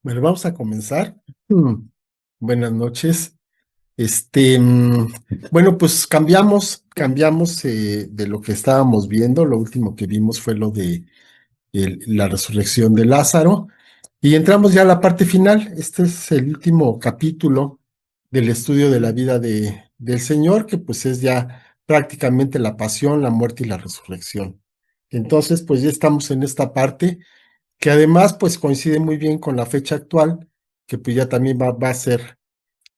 Bueno, vamos a comenzar. Mm, Buenas noches. Este, mm, bueno, pues cambiamos de lo que estábamos viendo. Lo último que vimos fue lo de la resurrección de Lázaro y entramos ya a la parte final. Este es el último capítulo del estudio de la vida del Señor, que pues es ya prácticamente la pasión, la muerte y la resurrección. Entonces, pues ya estamos en esta parte que además pues coincide muy bien con la fecha actual, que pues ya también va a ser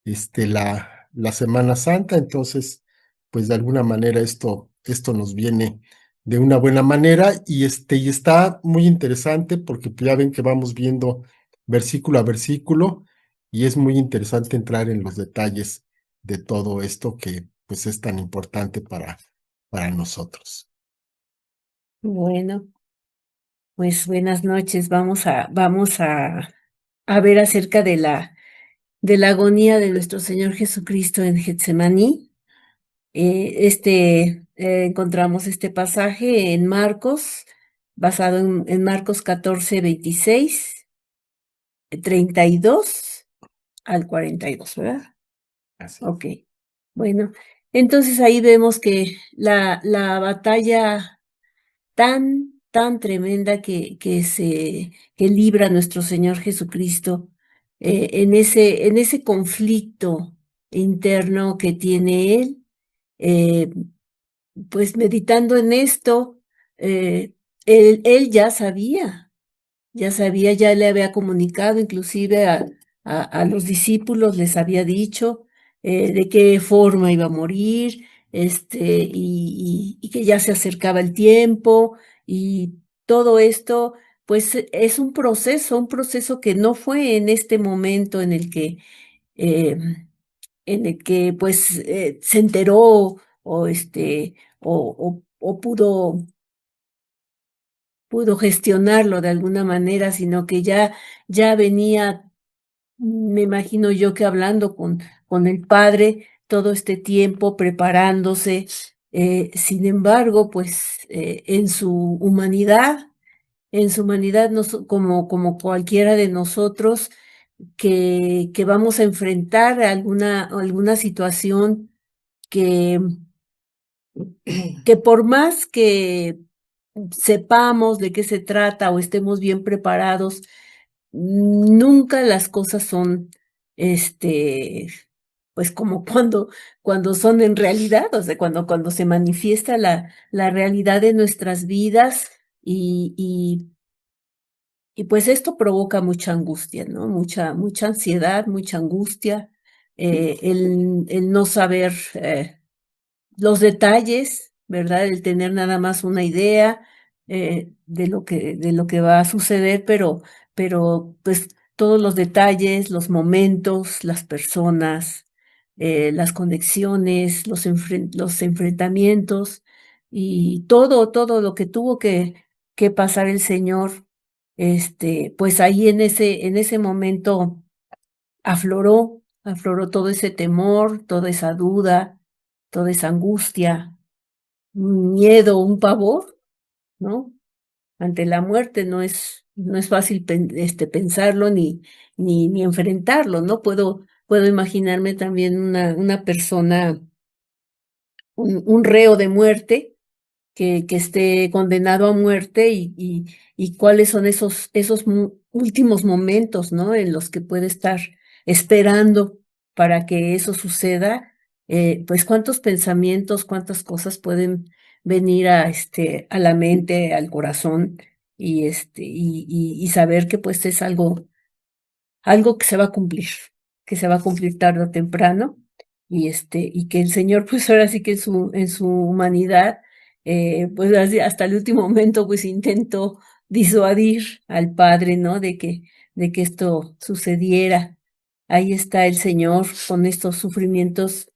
la Semana Santa. Entonces pues de alguna manera esto nos viene de una buena manera y está muy interesante porque pues, ya ven que vamos viendo versículo a versículo y es muy interesante entrar en los detalles de todo esto que pues es tan importante para nosotros. Bueno, pues buenas noches. Vamos a ver acerca de la agonía de nuestro Señor Jesucristo en Getsemaní. Encontramos este pasaje en Marcos, basado en Marcos 14, 26, 32 al 42, ¿verdad? Así. Ok. Bueno, entonces ahí vemos que la batalla tan tremenda que libra nuestro Señor Jesucristo, en ese conflicto interno que tiene Él. eh, pues meditando en esto, él ya sabía, ya le había comunicado inclusive a los discípulos, les había dicho de qué forma iba a morir, y que ya se acercaba el tiempo, y todo esto, pues es un proceso que no fue en este momento eh, en el que pues se enteró o pudo gestionarlo de alguna manera, sino que ya venía, me imagino yo, que hablando con el Padre todo este tiempo, preparándose. Sin embargo, pues en su humanidad, como cualquiera de nosotros, que vamos a enfrentar alguna situación que, que por más que sepamos de qué se trata o estemos bien preparados, nunca las cosas son, este, pues como cuando son en realidad, o sea, cuando se manifiesta la realidad de nuestras vidas, y pues esto provoca mucha angustia, ¿no? Mucha ansiedad, mucha angustia, el no saber los detalles, ¿verdad? El tener nada más una idea de lo que va a suceder, pero pues todos los detalles, los momentos, las personas, las conexiones, los enfrentamientos y todo lo que tuvo que pasar el Señor, pues ahí en ese momento afloró todo ese temor, toda esa duda, toda esa angustia, un miedo, un pavor, ¿no? Ante la muerte no es fácil pensarlo ni enfrentarlo, ¿no? Puedo imaginarme también una persona, un reo de muerte que esté condenado a muerte, y cuáles son esos últimos momentos, ¿no? En los que puede estar esperando para que eso suceda. Pues cuántos pensamientos, cuántas cosas pueden venir a la mente, al corazón, y saber que pues es algo que se va a cumplir, tarde o temprano, y que el Señor, pues ahora sí que en su humanidad, pues hasta el último momento, pues intentó disuadir al Padre, ¿no? De que esto sucediera. Ahí está el Señor con estos sufrimientos,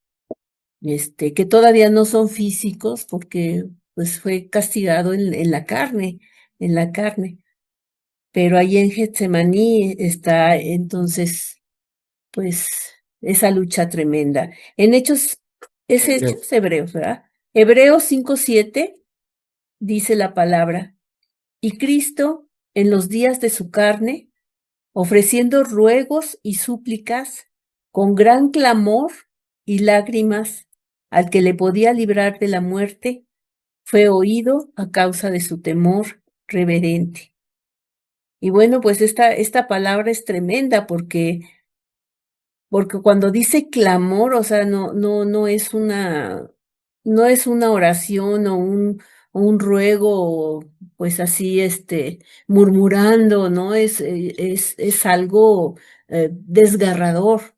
que todavía no son físicos, porque pues fue castigado en la carne, pero ahí en Getsemaní está entonces pues esa lucha tremenda. Es Hechos Hebreos, ¿verdad? Hebreos 5:7 dice la palabra: y Cristo, en los días de su carne, ofreciendo ruegos y súplicas con gran clamor y lágrimas al que le podía librar de la muerte, fue oído a causa de su temor reverente. Y bueno, pues esta palabra es tremenda porque cuando dice clamor, o sea, no es no es una oración o un ruego, pues así, murmurando, ¿no? Es algo desgarrador.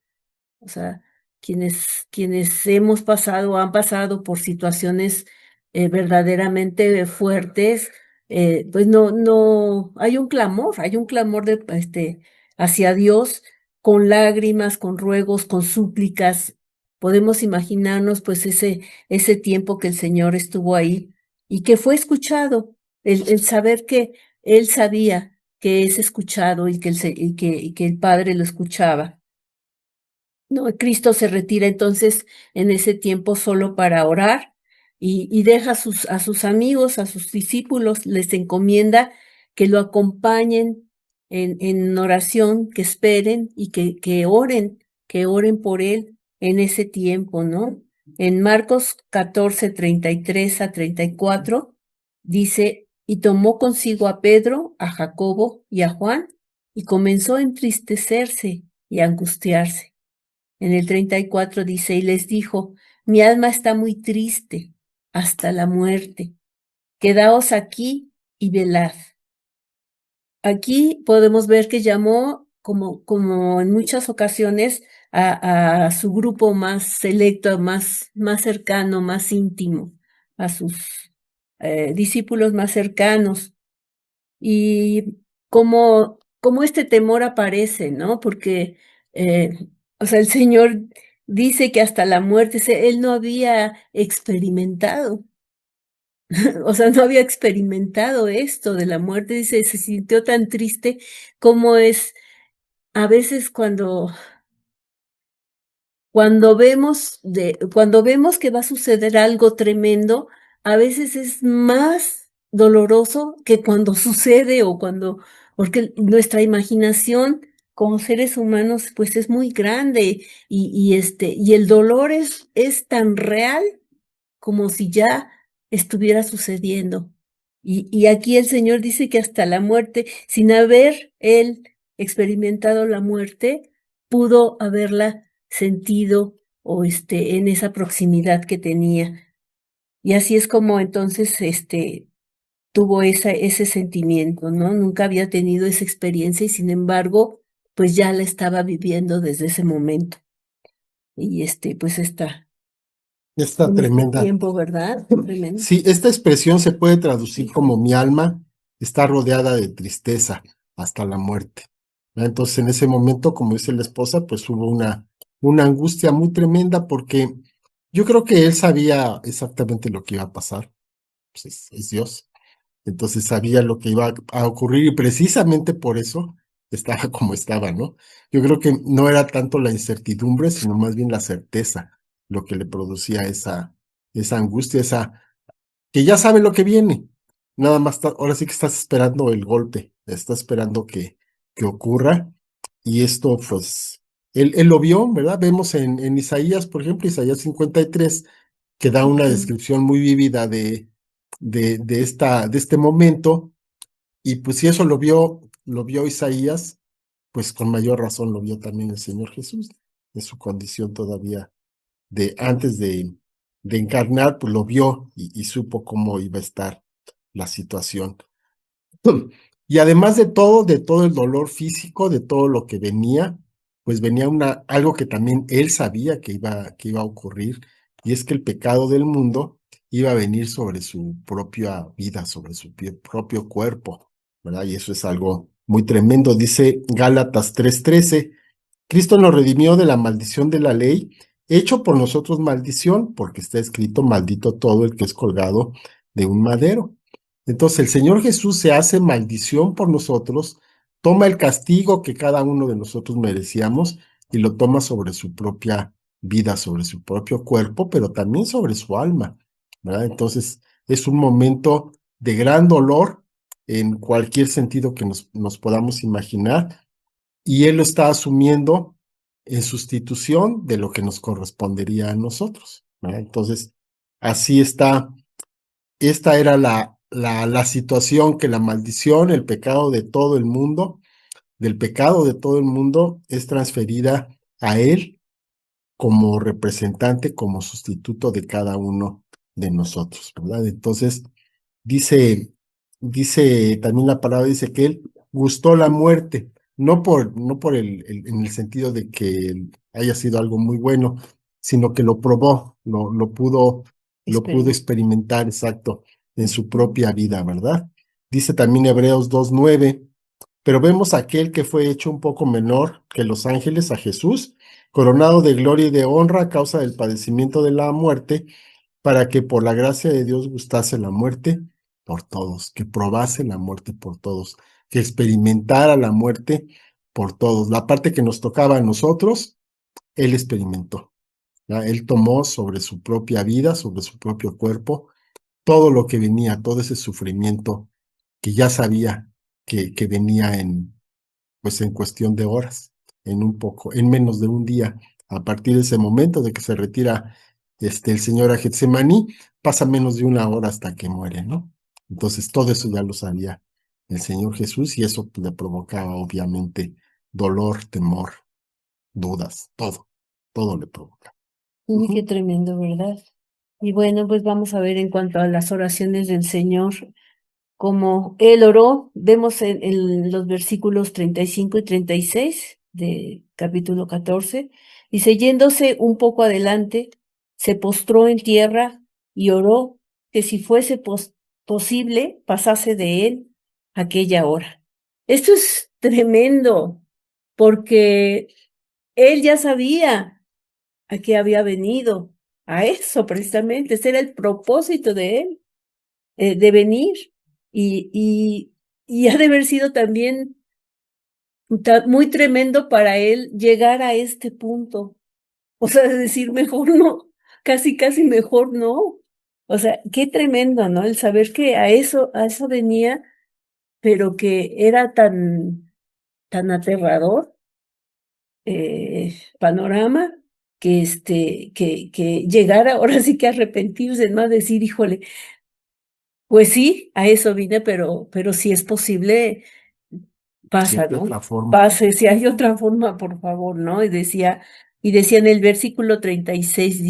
O sea, quienes hemos pasado, han pasado por situaciones verdaderamente fuertes, pues hay un clamor hacia Dios con lágrimas, con ruegos, con súplicas. Podemos imaginarnos pues ese tiempo que el Señor estuvo ahí y que fue escuchado, el saber que Él sabía que es escuchado y y que el Padre lo escuchaba. No, Cristo se retira entonces en ese tiempo solo para orar y deja a sus amigos, a sus discípulos, les encomienda que lo acompañen en oración, que esperen y que oren por él en ese tiempo, ¿no? En Marcos 14, 33 a 34 dice, y tomó consigo a Pedro, a Jacobo y a Juan, y comenzó a entristecerse y a angustiarse. En el 34 dice, y les dijo, mi alma está muy triste hasta la muerte. Quedaos aquí y velad. Aquí podemos ver que llamó, como en muchas ocasiones, a su grupo más selecto, más cercano, más íntimo, a sus discípulos más cercanos. Y como este temor aparece, ¿no? Porque, o sea, el Señor dice que hasta la muerte, él no había experimentado, o sea, no había experimentado esto de la muerte, dice, se sintió tan triste como es a veces cuando vemos que va a suceder algo tremendo, a veces es más doloroso que cuando sucede porque nuestra imaginación como seres humanos, pues es muy grande y el dolor es tan real como si ya estuviera sucediendo. Y aquí el Señor dice que hasta la muerte, sin haber él experimentado la muerte, pudo haberla sentido o en esa proximidad que tenía. Y así es como entonces tuvo ese sentimiento, ¿no? Nunca había tenido esa experiencia y sin embargo, pues ya la estaba viviendo desde ese momento. Y pues está Está en este tremenda. tiempo, ¿verdad? Tremendo. Sí, esta expresión se puede traducir como mi alma está rodeada de tristeza hasta la muerte. ¿No? Entonces, en ese momento, como dice la esposa, pues hubo una angustia muy tremenda porque yo creo que él sabía exactamente lo que iba a pasar. Pues es Dios. Entonces sabía lo que iba a ocurrir y precisamente por eso estaba como estaba, ¿no? Yo creo que no era tanto la incertidumbre, sino más bien la certeza lo que le producía esa angustia, que ya sabe lo que viene. Nada más, ahora sí que estás esperando el golpe, estás esperando que ocurra. Y esto, pues, él lo vio, ¿verdad? Vemos en Isaías, por ejemplo, Isaías 53, que da una Ujú. descripción muy vívida de este momento. Y pues si eso lo vio Isaías, pues con mayor razón lo vio también el Señor Jesús, en su condición todavía antes de encarnar, pues lo vio y supo cómo iba a estar la situación. Y además de todo el dolor físico, de todo lo que venía, pues venía algo que también él sabía que iba a ocurrir, y es que el pecado del mundo iba a venir sobre su propia vida, sobre su propio cuerpo, ¿verdad? Y eso es algo muy tremendo. Dice Gálatas 3:13, Cristo nos redimió de la maldición de la ley, hecho por nosotros maldición, porque está escrito, maldito todo el que es colgado de un madero. Entonces el Señor Jesús se hace maldición por nosotros, toma el castigo que cada uno de nosotros merecíamos y lo toma sobre su propia vida, sobre su propio cuerpo, pero también sobre su alma, ¿verdad? Entonces es un momento de gran dolor en cualquier sentido que nos podamos imaginar, y él lo está asumiendo en sustitución de lo que nos correspondería a nosotros, ¿verdad? Entonces, así está. Esta era la situación que la maldición, el pecado de todo el mundo, del pecado de todo el mundo, es transferida a él como representante, como sustituto de cada uno de nosotros, ¿verdad? Entonces, dice, dice también la palabra, dice que él gustó la muerte, no por en el sentido de que haya sido algo muy bueno, sino que lo probó, lo pudo Experimento. experimentar, exacto, en su propia vida, ¿verdad? Dice también Hebreos 2:9, pero vemos a aquel que fue hecho un poco menor que los ángeles, a Jesús, coronado de gloria y de honra a causa del padecimiento de la muerte, para que por la gracia de Dios gustase la muerte por todos, que probase la muerte por todos, que experimentara la muerte por todos. La parte que nos tocaba a nosotros, Él experimentó, ¿ya? Él tomó sobre su propia vida, sobre su propio cuerpo, todo lo que venía, todo ese sufrimiento que ya sabía que venía pues en cuestión de horas, en menos de un día. A partir de ese momento de que se retira el Señor a Getsemaní, pasa menos de una hora hasta que muere, ¿no? Entonces todo eso ya lo sabía el Señor Jesús y eso pues, le provocaba obviamente dolor, temor, dudas, todo le provoca. Y qué Ujú. tremendo, ¿verdad? Y bueno, pues vamos a ver en cuanto a las oraciones del Señor, como Él oró, vemos en los versículos 35 y 36 de capítulo 14, dice, yéndose un poco adelante, se postró en tierra y oró que si fuese posible, pasase de él aquella hora. Esto es tremendo, porque él ya sabía a qué había venido, a eso precisamente, ese era el propósito de él, de venir, y, y, y ha de haber sido también muy tremendo para él llegar a este punto, o sea, de decir mejor no, casi mejor no, o sea, qué tremendo, ¿no? El saber que a eso venía, pero que era tan aterrador, panorama, que llegara ahora sí que a arrepentirse, ¿no? A decir, híjole, pues sí, a eso vine, pero si es posible, Si hay pasa, ¿no? otra forma. Pase, si hay otra forma, por favor, ¿no? Y decía en el versículo 36,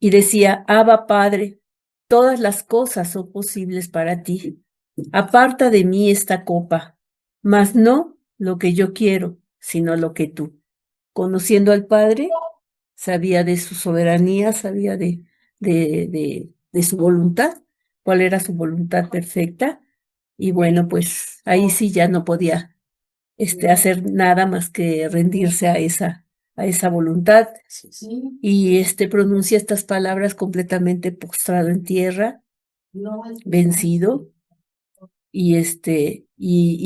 decía, Abba Padre, todas las cosas son posibles para ti. Aparta de mí esta copa, mas no lo que yo quiero, sino lo que tú. Conociendo al Padre, sabía de su soberanía, sabía de su voluntad, cuál era su voluntad perfecta. Y bueno, pues ahí sí ya no podía hacer nada más que rendirse a esa voluntad. Y pronuncia estas palabras completamente postrado en tierra, vencido, y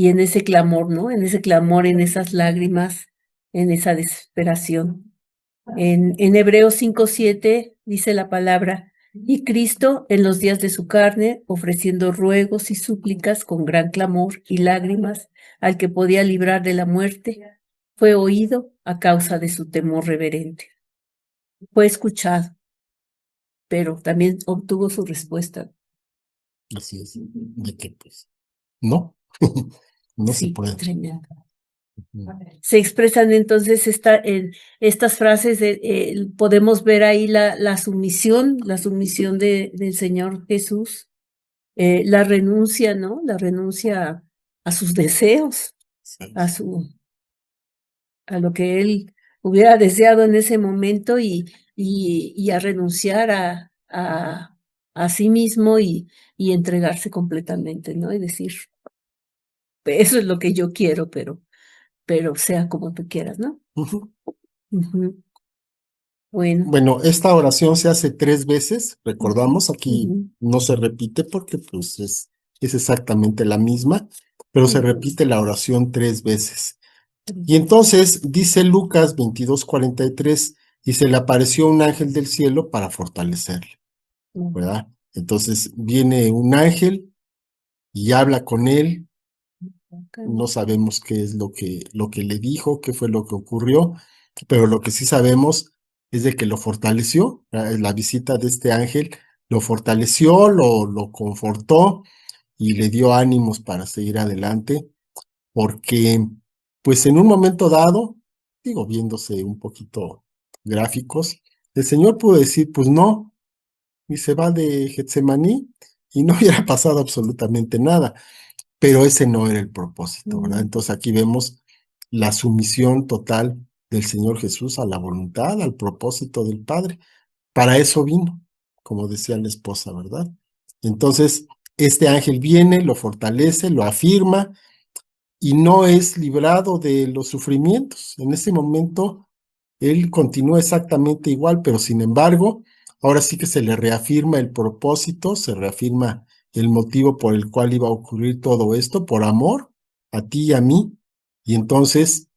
en ese clamor, ¿no? En ese clamor, en esas lágrimas, en esa desesperación. En Hebreos 5:7 dice la palabra, y Cristo en los días de su carne, ofreciendo ruegos y súplicas con gran clamor y lágrimas al que podía librar de la muerte, fue oído a causa de su temor reverente. Fue escuchado, pero también obtuvo su respuesta. Así es, de que pues, no, no se Sí, puede. tremendo. Ujú. Se expresan entonces estas frases, podemos ver ahí la sumisión del Señor Jesús, la renuncia, ¿no? La renuncia a sus deseos, Sí. a a lo que él hubiera deseado en ese momento y a renunciar a sí mismo y entregarse completamente, ¿no? Y decir, eso es lo que yo quiero, pero sea como tú quieras, ¿no? Ujú. Ujú. Bueno. Bueno, esta oración se hace 3 veces, recordamos, aquí Ujú, no se repite porque pues es exactamente la misma, pero se ujú, repite la oración 3 veces. Y entonces dice Lucas 22:43, y se le apareció un ángel del cielo para fortalecerle, ujú, ¿verdad? Entonces viene un ángel y habla con él No sabemos qué es lo que le dijo, qué fue lo que ocurrió, pero lo que sí sabemos es de que lo fortaleció. La visita de este ángel lo fortaleció, lo confortó y le dio ánimos para seguir adelante, porque pues en un momento dado, digo, viéndose un poquito gráficos, el Señor pudo decir, pues no, y se va de Getsemaní y no hubiera pasado absolutamente nada, pero ese no era el propósito, ¿verdad? Mm, Entonces aquí vemos la sumisión total del Señor Jesús a la voluntad, al propósito del Padre. Para eso vino, como decía la esposa, ¿verdad? Entonces, este ángel viene, lo fortalece, lo afirma y no es librado de los sufrimientos. En ese momento, él continúa exactamente igual, pero sin embargo, ahora sí que se le reafirma el propósito, se reafirma el motivo por el cual iba a ocurrir todo esto, por amor a ti y a mí, y entonces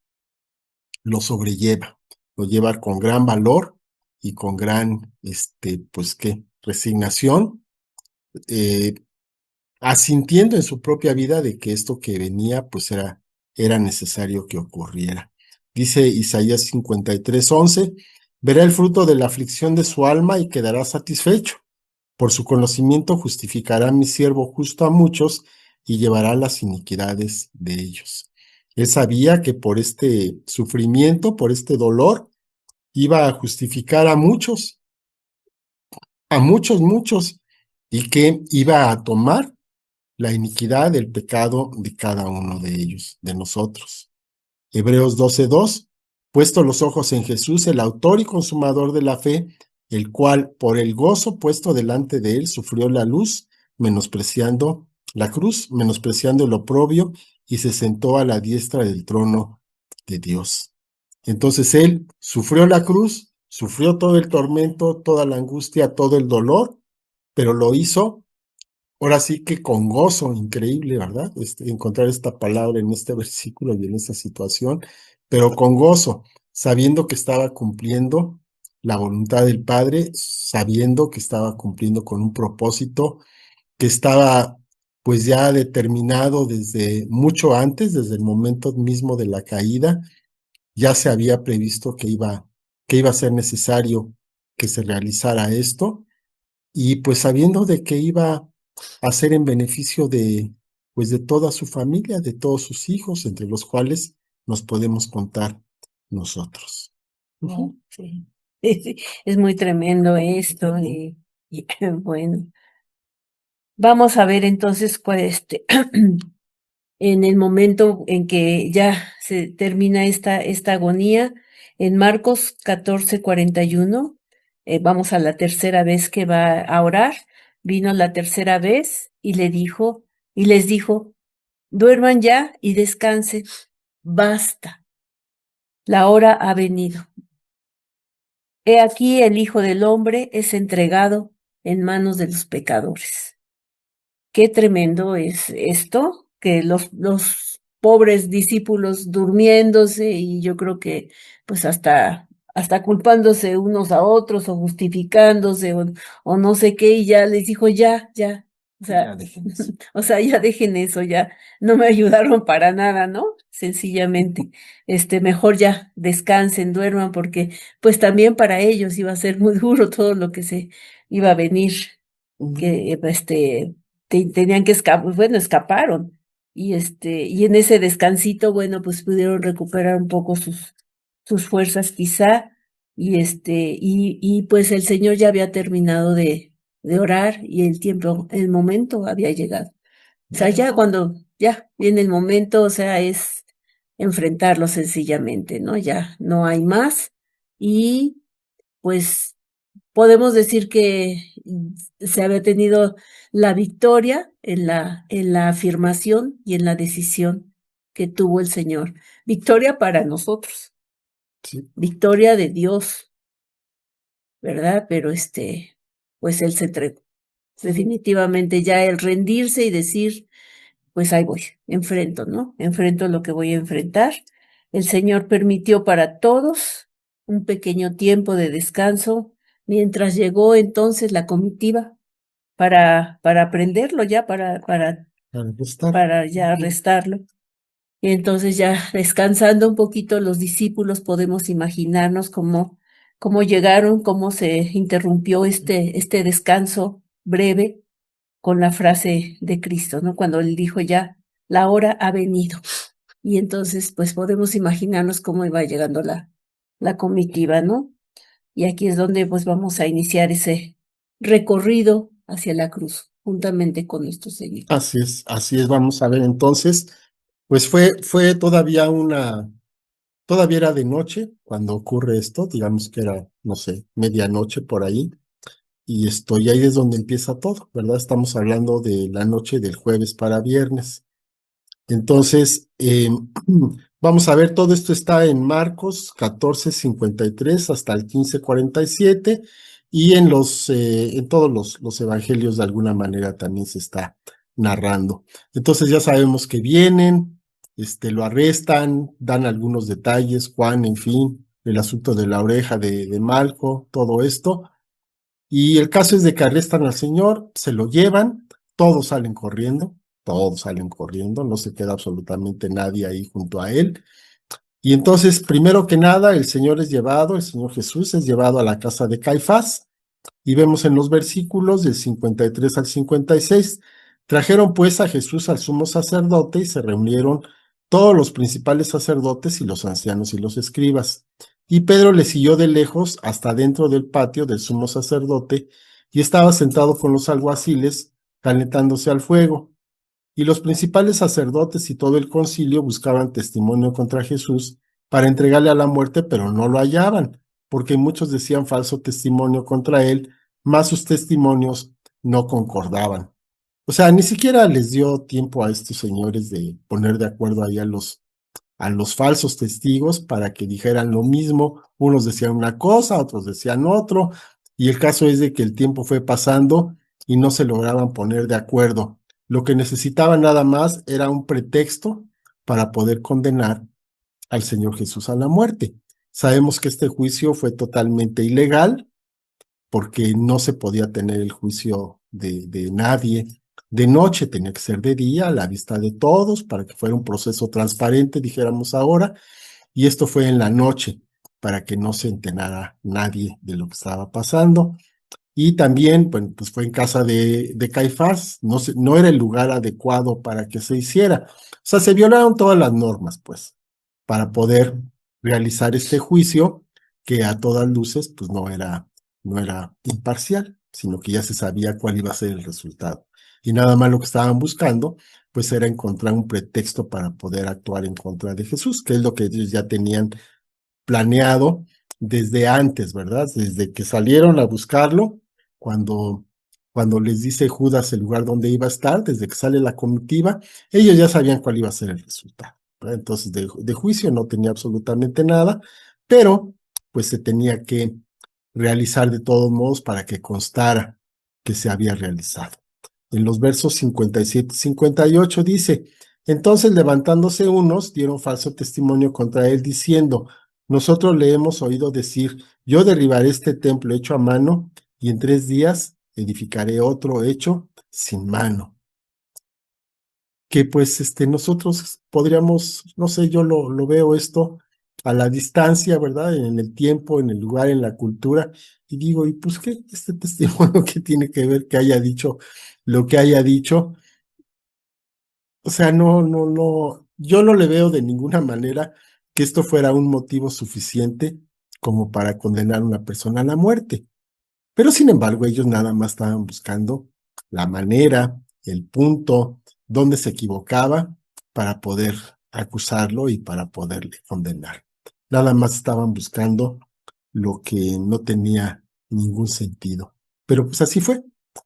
lo sobrelleva, lo lleva con gran valor y con gran, pues qué, resignación, eh, asintiendo en su propia vida de que esto que venía, pues era necesario que ocurriera. Dice Isaías 53:11, verá el fruto de la aflicción de su alma y quedará satisfecho. Por su conocimiento justificará mi siervo justo a muchos y llevará las iniquidades de ellos. Él sabía que por este sufrimiento, por este dolor, iba a justificar a muchos, muchos, y que iba a tomar la iniquidad del pecado de cada uno de ellos, de nosotros. Hebreos 12:2, puesto los ojos en Jesús, el autor y consumador de la fe, el cual por el gozo puesto delante de él sufrió la luz, menospreciando la cruz, menospreciando el oprobio, y se sentó a la diestra del trono de Dios. Entonces él sufrió la cruz, sufrió todo el tormento, toda la angustia, todo el dolor, pero lo hizo ahora sí que con gozo, increíble, ¿verdad? Encontrar esta palabra en este versículo y en esta situación, pero con gozo, sabiendo que estaba cumpliendo la voluntad del Padre, sabiendo que estaba cumpliendo con un propósito que estaba pues ya determinado desde mucho antes, desde el momento mismo de la caída, ya se había previsto que iba a ser necesario que se realizara esto y pues sabiendo de que iba a ser en beneficio de, pues de toda su familia, de todos sus hijos, entre los cuales nos podemos contar nosotros. wow, Ujú. sí. Sí, es muy tremendo esto y, bueno, vamos a ver entonces cuál en el momento en que ya se termina esta agonía, en Marcos 14:41, vamos a la tercera vez que va a orar, vino la tercera vez y les dijo, duerman ya y descansen, basta, la hora ha venido. He aquí el Hijo del Hombre es entregado en manos de los pecadores. Qué tremendo es esto, que los pobres discípulos durmiéndose y yo creo que pues hasta culpándose unos a otros o justificándose o no sé qué y ya les dijo ya, o Ya sea, dejen eso. o sea, ya dejen eso, ya no me ayudaron para nada, ¿no? Sencillamente, mejor ya descansen, duerman, porque pues también para ellos iba a ser muy duro todo lo que se iba a venir, Ujú. que tenían que escapar, bueno, escaparon. Y en ese descansito, bueno, pues pudieron recuperar un poco sus fuerzas quizá, y pues el Señor ya había terminado de orar y el momento había llegado. O sea, ya cuando ya viene el momento, o sea, es enfrentarlo sencillamente, ¿no? Ya no hay más y pues podemos decir que se había tenido la victoria en la afirmación y en la decisión que tuvo el Señor. Victoria para nosotros, Sí. victoria de Dios, ¿verdad? Pero pues Él se entregó. Ujú. Definitivamente ya el rendirse y decir, pues ahí voy, enfrento, ¿no? Enfrento lo que voy a enfrentar. El Señor permitió para todos un pequeño tiempo de descanso mientras llegó entonces la comitiva para prenderlo ya, Para estar. para ya Ujú. arrestarlo. Y entonces ya descansando un poquito los discípulos podemos imaginarnos cómo llegaron, cómo se interrumpió este descanso breve con la frase de Cristo, ¿no? Cuando él dijo ya, la hora ha venido. Y entonces, pues podemos imaginarnos cómo iba llegando la comitiva, ¿no? Y aquí es donde pues vamos a iniciar ese recorrido hacia la cruz, juntamente con nuestro Señor. Así es, vamos a ver entonces, pues fue todavía era de noche cuando ocurre esto, digamos que era, no sé, medianoche por ahí, y ahí es donde empieza todo, ¿verdad? Estamos hablando de la noche del jueves para viernes. Entonces, vamos a ver, todo esto está en Marcos 14:53 hasta el 15:47 y en todos los evangelios de alguna manera también se está narrando. Entonces ya sabemos que vienen, lo arrestan, dan algunos detalles, Juan, en fin, el asunto de la oreja de Malco, todo esto. Y el caso es de que arrestan al señor, se lo llevan, todos salen corriendo, no se queda absolutamente nadie ahí junto a él. Y entonces, primero que nada, el Señor Jesús es llevado a la casa de Caifás, y vemos en los versículos del 53 al 56, trajeron pues a Jesús al sumo sacerdote y se reunieron todos los principales sacerdotes y los ancianos y los escribas. Y Pedro le siguió de lejos hasta dentro del patio del sumo sacerdote y estaba sentado con los alguaciles calentándose al fuego. Y los principales sacerdotes y todo el concilio buscaban testimonio contra Jesús para entregarle a la muerte, pero no lo hallaban, porque muchos decían falso testimonio contra él, mas sus testimonios no concordaban. O sea, ni siquiera les dio tiempo a estos señores de poner de acuerdo ahí a los falsos testigos para que dijeran lo mismo. Unos decían una cosa, otros decían otro, y el caso es de que el tiempo fue pasando y no se lograban poner de acuerdo. Lo que necesitaban nada más era un pretexto para poder condenar al Señor Jesús a la muerte. Sabemos que este juicio fue totalmente ilegal porque no se podía tener el juicio de nadie de noche, tenía que ser de día, a la vista de todos, para que fuera un proceso transparente, dijéramos ahora, y esto fue en la noche, para que no se enterara nadie de lo que estaba pasando. Y también, bueno, pues fue en casa de Caifás, no era el lugar adecuado para que se hiciera. O sea, se violaron todas las normas, pues, para poder realizar este juicio que a todas luces, pues no era imparcial, sino que ya se sabía cuál iba a ser el resultado. Y nada más lo que estaban buscando, pues era encontrar un pretexto para poder actuar en contra de Jesús, que es lo que ellos ya tenían planeado desde antes, ¿verdad? Desde que salieron a buscarlo, cuando, cuando les dice Judas el lugar donde iba a estar, desde que sale la comitiva, ellos ya sabían cuál iba a ser el resultado, ¿verdad? Entonces, de juicio no tenía absolutamente nada, pero pues se tenía que realizar de todos modos para que constara que se había realizado. En los versos 57 y 58 dice, entonces levantándose unos, dieron falso testimonio contra él, diciendo, nosotros le hemos oído decir, yo derribaré este templo hecho a mano, y en 3 días edificaré otro hecho sin mano. Que pues nosotros podríamos, no sé, yo lo veo esto a la distancia, ¿verdad? En el tiempo, en el lugar, en la cultura, y digo, ¿y pues qué? Este testimonio que tiene que ver que haya dicho lo que haya dicho? O sea, no, yo no le veo de ninguna manera que esto fuera un motivo suficiente como para condenar a una persona a la muerte. Pero sin embargo, ellos nada más estaban buscando la manera, el punto donde se equivocaba para poder acusarlo y para poderle condenar. Nada más estaban buscando lo que no tenía ningún sentido. Pero pues así fue,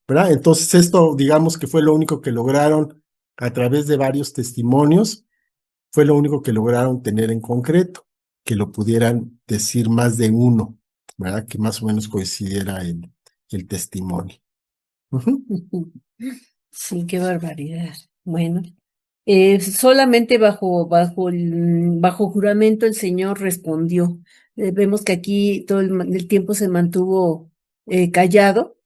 ¿verdad? Entonces esto, digamos que fue lo único que lograron a través de varios testimonios, fue lo único que lograron tener en concreto, que lo pudieran decir más de uno, ¿verdad? Que más o menos coincidiera el testimonio. Ujú. Sí, qué barbaridad. Bueno, solamente bajo juramento el Señor respondió. Vemos que aquí todo el tiempo se mantuvo callado,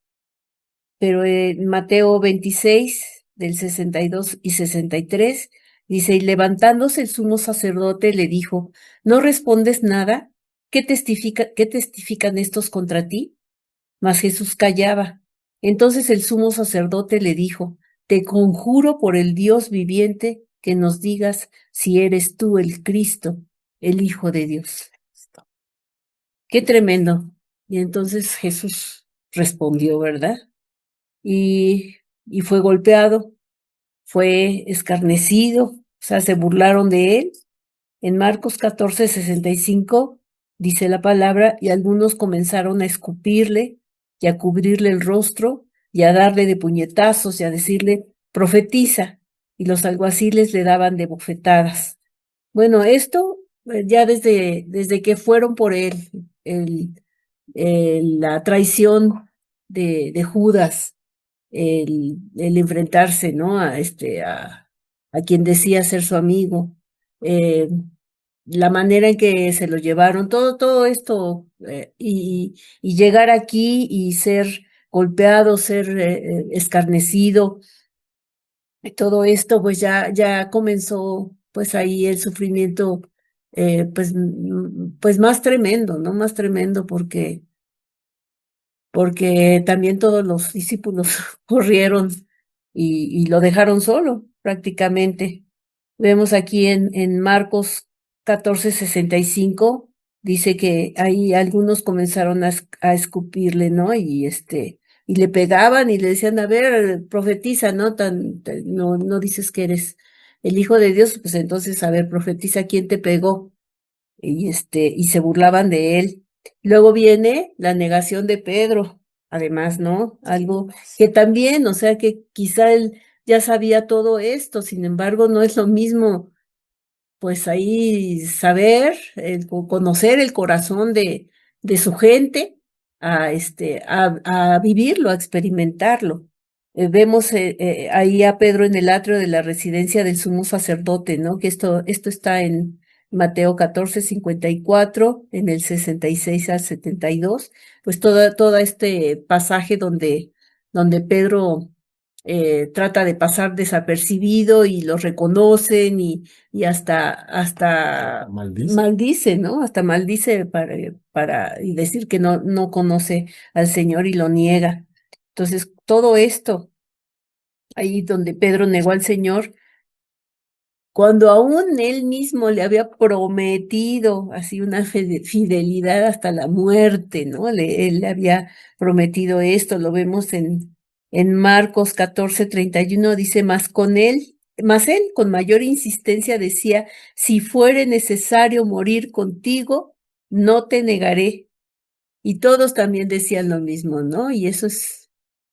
pero en Mateo 26, del 62 y 63, Dice, y levantándose el sumo sacerdote le dijo, ¿no respondes nada? ¿Qué testifican estos contra ti? Mas Jesús callaba. Entonces el sumo sacerdote le dijo, te conjuro por el Dios viviente que nos digas si eres tú el Cristo, el Hijo de Dios. Qué tremendo. Y entonces Jesús respondió, ¿verdad? Y fue golpeado, fue escarnecido, o sea, se burlaron de él. En Marcos 14:65 dice la palabra, y algunos comenzaron a escupirle y a cubrirle el rostro y a darle de puñetazos y a decirle, profetiza, y los alguaciles le daban de bofetadas. Bueno, esto ya desde que fueron por él, la traición de Judas, el enfrentarse, ¿no? A quien decía ser su amigo, eh, la manera en que se lo llevaron, todo esto, y llegar aquí y ser golpeado, ser escarnecido, todo esto, pues ya comenzó, pues ahí el sufrimiento, pues más tremendo, ¿no? Más tremendo porque también todos los discípulos corrieron y lo dejaron solo prácticamente. Vemos aquí en Marcos 14:65, dice que ahí algunos comenzaron a escupirle, ¿no? Y le pegaban y le decían, a ver, profetiza, ¿no? No dices que eres el Hijo de Dios, pues entonces, a ver, profetiza quién te pegó y se burlaban de él. Luego viene la negación de Pedro, además, ¿no? Algo que también, o sea, que quizá él ya sabía todo esto, sin embargo, no es lo mismo, pues ahí saber, conocer el corazón de su gente, a vivirlo, a experimentarlo. Vemos ahí a Pedro en el atrio de la residencia del sumo sacerdote, ¿no? Que esto está en Mateo 14:54, en el 66 al 72, pues todo este pasaje donde Pedro trata de pasar desapercibido y lo reconocen y hasta maldice, ¿no? Hasta maldice y decir que no conoce al Señor y lo niega. Entonces, todo esto, ahí donde Pedro negó al Señor, cuando aún él mismo le había prometido así una fidelidad hasta la muerte, ¿no? Él le había prometido esto, lo vemos en Marcos 14:31, dice, más él con mayor insistencia decía, si fuere necesario morir contigo, no te negaré. Y todos también decían lo mismo, ¿no? Y eso es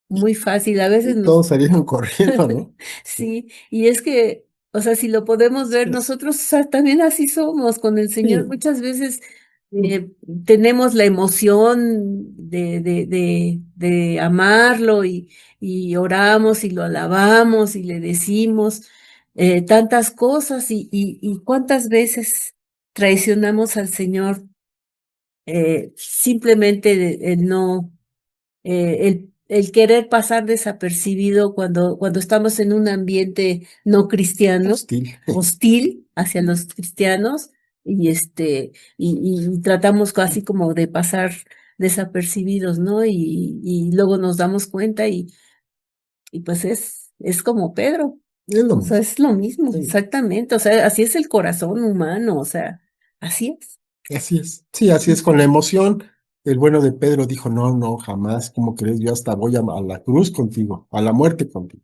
muy fácil, a veces Todos salieron corriendo, ¿no? sí, y es que, o sea, si lo podemos ver, nosotros también así somos con el Señor. Sí, Muchas veces eh, tenemos la emoción de amarlo y oramos y lo alabamos y le decimos tantas cosas y cuántas veces traicionamos al Señor simplemente el no el querer pasar desapercibido cuando estamos en un ambiente no cristiano, hostil hacia los cristianos, y tratamos así como de pasar desapercibidos, ¿no? Y luego nos damos cuenta y pues es como Pedro, es lo o sea, mismo. es lo mismo, Sí, exactamente, o sea, así es el corazón humano, o sea, así es. así es. Sí, así es con la emoción. El bueno de Pedro dijo, no, no, jamás, ¿cómo crees? Yo hasta voy a la cruz contigo, a la muerte contigo.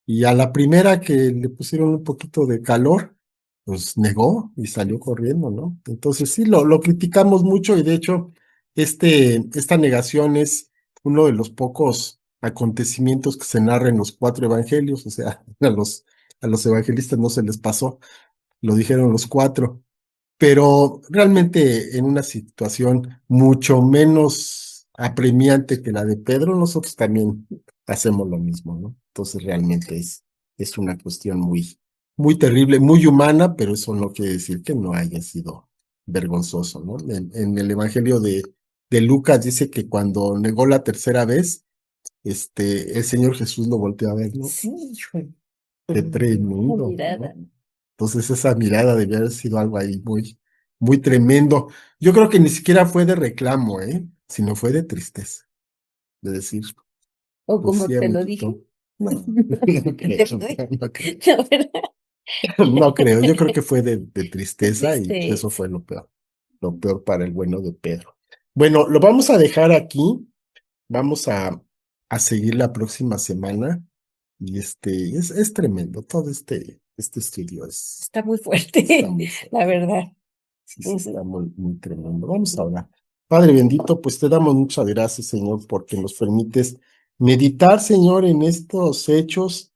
Y a la primera que le pusieron un poquito de calor, pues negó y salió corriendo, ¿no? Entonces sí, lo criticamos mucho y de hecho, esta negación es uno de los pocos acontecimientos que se narra en los cuatro evangelios, o sea, a los evangelistas no se les pasó, lo dijeron los cuatro, pero realmente en una situación mucho menos apremiante que la de Pedro, nosotros también hacemos lo mismo, ¿no? Entonces realmente es una cuestión muy terrible, muy humana, pero eso no quiere decir que no haya sido vergonzoso, ¿no? En el Evangelio de Lucas dice que cuando negó la tercera vez, el Señor Jesús lo volteó a ver, ¿no? Sí, híjole. Qué La tremendo, mirada. ¿no? Entonces esa mirada debió haber sido algo ahí muy tremendo. Yo creo que ni siquiera fue de reclamo, sino fue de tristeza, de decir, O pues como sí, te lo dije. amiguito. No, no creo, no creo. No, ¿verdad? No creo, yo creo que fue de Qué tristeza y pues, eso tristeza. fue lo peor para el bueno de Pedro. Bueno, lo vamos a dejar aquí, vamos a seguir la próxima semana y es tremendo, todo este estudio Está muy está fuerte, muy la fuerte, verdad. sí, sí, Ujú. está muy tremendo. Vamos a orar. Padre bendito, pues te damos muchas gracias, Señor, porque nos permites meditar, Señor, en estos hechos,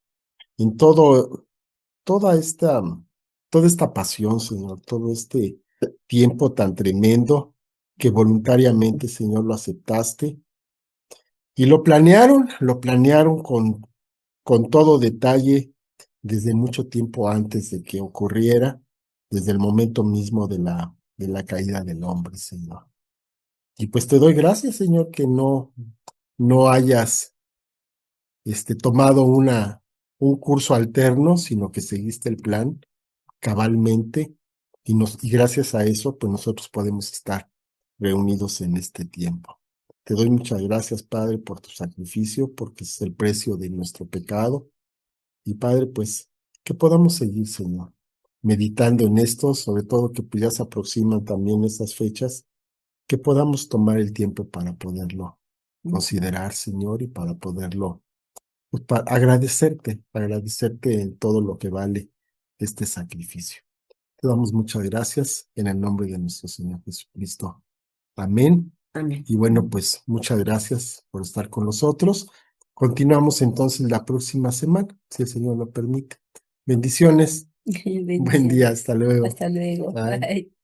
en toda esta, toda esta pasión, Señor, todo este tiempo tan tremendo que voluntariamente, Señor, lo aceptaste y lo planearon con todo detalle desde mucho tiempo antes de que ocurriera, desde el momento mismo de la caída del hombre, Señor. Y pues te doy gracias, Señor, que no hayas tomado un curso alterno, sino que seguiste el plan cabalmente y gracias a eso, pues nosotros podemos estar reunidos en este tiempo. Te doy muchas gracias, Padre, por tu sacrificio, porque es el precio de nuestro pecado. Y Padre, pues que podamos seguir, Señor, meditando en esto, sobre todo que pues ya se aproximan también esas fechas, que podamos tomar el tiempo para poderlo considerar, Señor, y para poderlo, pues, para agradecerte en todo lo que vale este sacrificio. Te damos muchas gracias en el nombre de nuestro Señor Jesucristo. Amén. Amén. Y bueno, pues muchas gracias por estar con nosotros. Continuamos entonces la próxima semana, si el Señor lo permite. Bendiciones. Buen día, Bendiciones. hasta luego. Hasta luego. Bye. Bye.